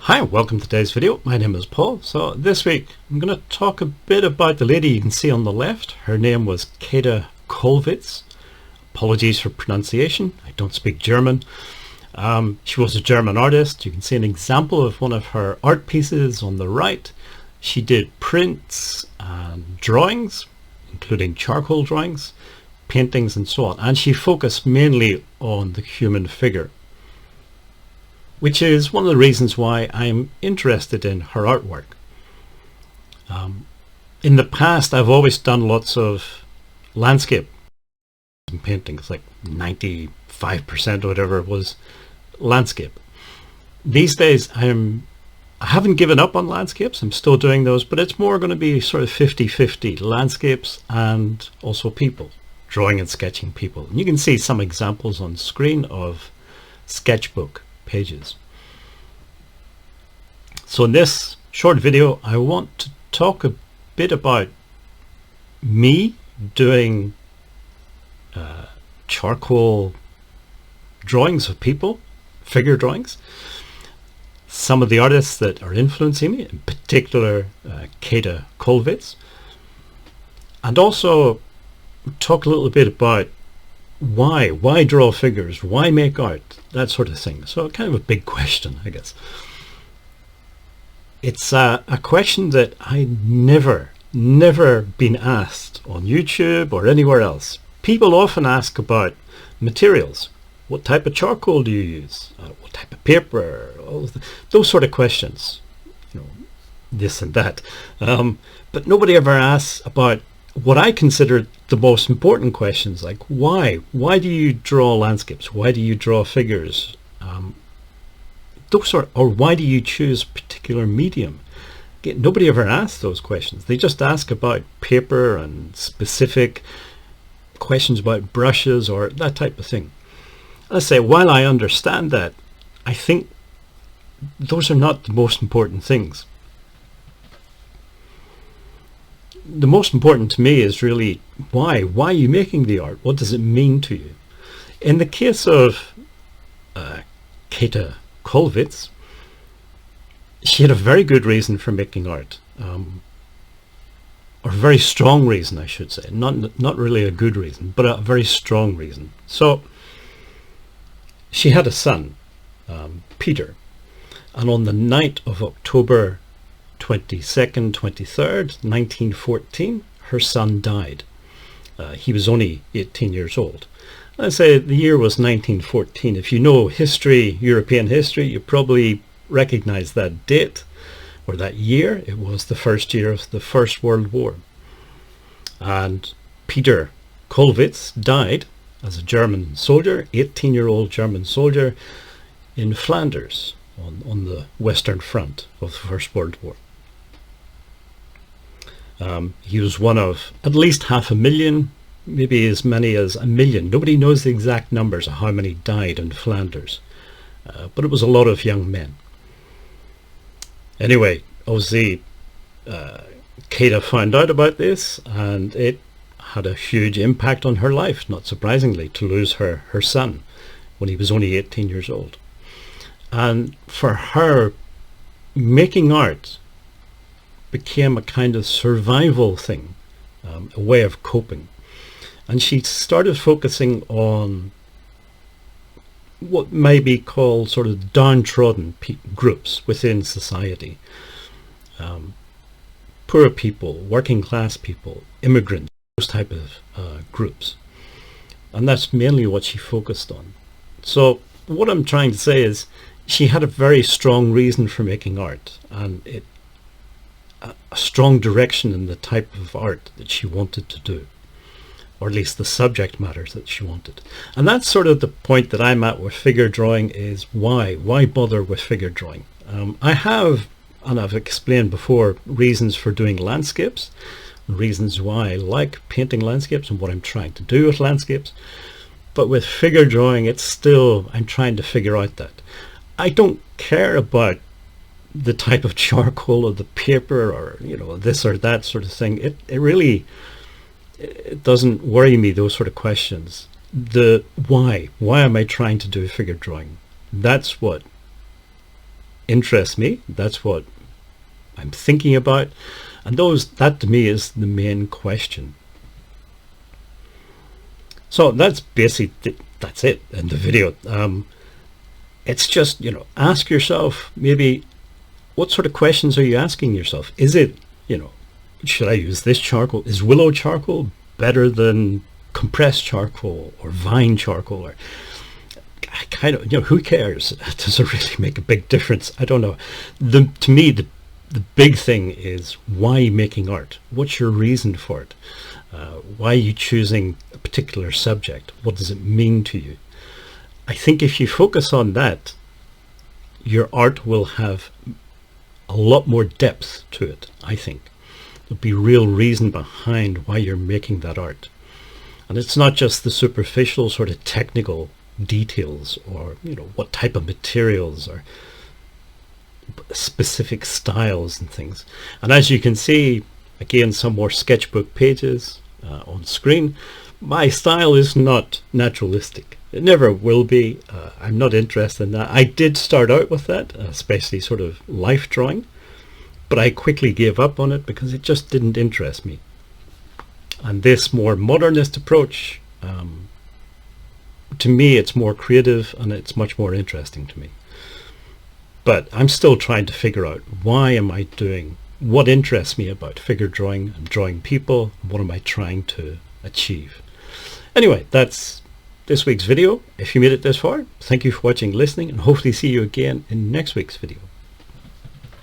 Hi, welcome to today's video. My name is Paul. So this week I'm going to talk a bit about the lady you can see on the left. Her name was Kathe Kollwitz. Apologies for pronunciation. I don't speak German. She was a German artist. You can see an example of one of her art pieces on the right. She did prints and drawings, including charcoal drawings, paintings and so on. And she focused mainly on the human figure, which is one of the reasons why I'm interested in her artwork. In the past, I've always done lots of landscape paintings, like 95% or whatever was landscape. These days, I haven't given up on landscapes. I'm still doing those, but it's more going to be sort of 50-50 landscapes and also people, drawing and sketching people. And you can see some examples on screen of sketchbook pages. So in this short video I want to talk a bit about me doing charcoal drawings of people, figure drawings, some of the artists that are influencing me, in particular Kathe Kollwitz, and also talk a little bit about why draw figures, why make art, that sort of thing. So kind of a big question, I guess. It's a question that I never been asked on YouTube or anywhere else. People often ask about materials. What type of charcoal do you use? What type of paper? Those sort of questions, this and that. But nobody ever asks about what I consider the most important questions, like why? Why do you draw landscapes? Why do you draw figures? Or why do you choose a particular medium? Again, nobody ever asks those questions. They just ask about paper and specific questions about brushes or that type of thing. I say, while I understand that, I think those are not the most important things. The most important to me is really why are you making the art? What does it mean to you? In the case of Kathe Kollwitz, she had a very good reason for making art, or a very strong reason, I should say. Not really a good reason, but a very strong reason. So she had a son, Peter, and on the night of October 22nd, 23rd, 1914, her son died. He was only 18 years old. I say the year was 1914. If you know history, European history, you probably recognize that date or that year. It was the first year of the First World War. And Peter Kollwitz died as a German soldier, 18-year-old German soldier in Flanders on the Western Front of the First World War. He was one of at least 500,000, maybe as many as 1 million. Nobody knows the exact numbers of how many died in Flanders, but it was a lot of young men. Anyway, obviously, Kathe found out about this, and it had a huge impact on her life, not surprisingly, to lose her son when he was only 18 years old. And for her, making art became a kind of survival thing, a way of coping. And she started focusing on what may be called sort of downtrodden groups within society. Poor people, working class people, immigrants, those type of groups. And that's mainly what she focused on. So what I'm trying to say is she had a very strong reason for making art, and a strong direction in the type of art that she wanted to do, or at least the subject matters that she wanted. And that's sort of the point that I'm at with figure drawing, is why bother with figure drawing? I have, and I've explained before, reasons for doing landscapes, reasons why I like painting landscapes and what I'm trying to do with landscapes. But with figure drawing, it's still, I'm trying to figure out that. I don't care about the type of charcoal or the paper or this or that sort of thing. It really, it doesn't worry me, those sort of questions. The why am I trying to do figure drawing? That's what interests me. That's what I'm thinking about. And that to me is the main question. So that's basically, that's it in the video. It's just, ask yourself, maybe, what sort of questions are you asking yourself? Is it, should I use this charcoal? Is willow charcoal better than compressed charcoal or vine charcoal? Or I kind of, who cares? Does it really make a big difference? I don't know. To me, the big thing is, why are you making art? What's your reason for it? Why are you choosing a particular subject? What does it mean to you? I think if you focus on that, your art will have a lot more depth to it, I think. There'll be real reason behind why you're making that art. And it's not just the superficial sort of technical details, or, what type of materials, or specific styles and things. And as you can see, again, some more sketchbook pages on screen. My style is not naturalistic. It never will be. I'm not interested in that. I did start out with that, especially sort of life drawing, but I quickly gave up on it because it just didn't interest me. And this more modernist approach, to me, it's more creative and it's much more interesting to me. But I'm still trying to figure out, why am I doing, what interests me about figure drawing and drawing people, and what am I trying to achieve? Anyway, that's this week's video. If you made it this far, thank you for watching, listening, and hopefully see you again in next week's video.